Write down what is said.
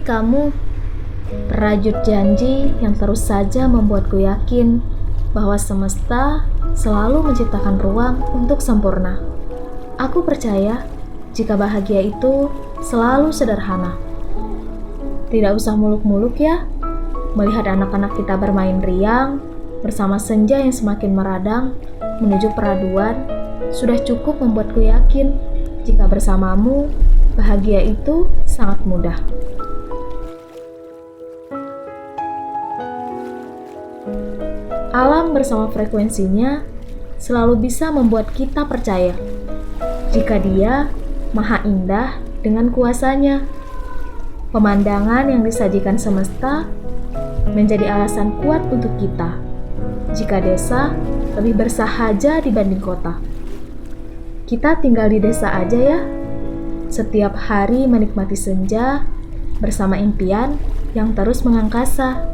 kamu, perajut janji yang terus saja membuatku yakin bahwa semesta selalu menciptakan ruang untuk sempurna. Aku percaya jika bahagia itu selalu sederhana. Tidak usah muluk-muluk ya. Melihat anak-anak kita bermain riang bersama senja yang semakin meradang menuju peraduan sudah cukup membuatku yakin jika bersamamu bahagia itu sangat mudah. Alam bersama frekuensinya selalu bisa membuat kita percaya jika Dia maha indah dengan kuasanya. Pemandangan yang disajikan semesta menjadi alasan kuat untuk kita jika desa lebih bersahaja dibanding kota. Kita tinggal di desa aja ya. Setiap hari menikmati senja bersama impian yang terus mengangkasa.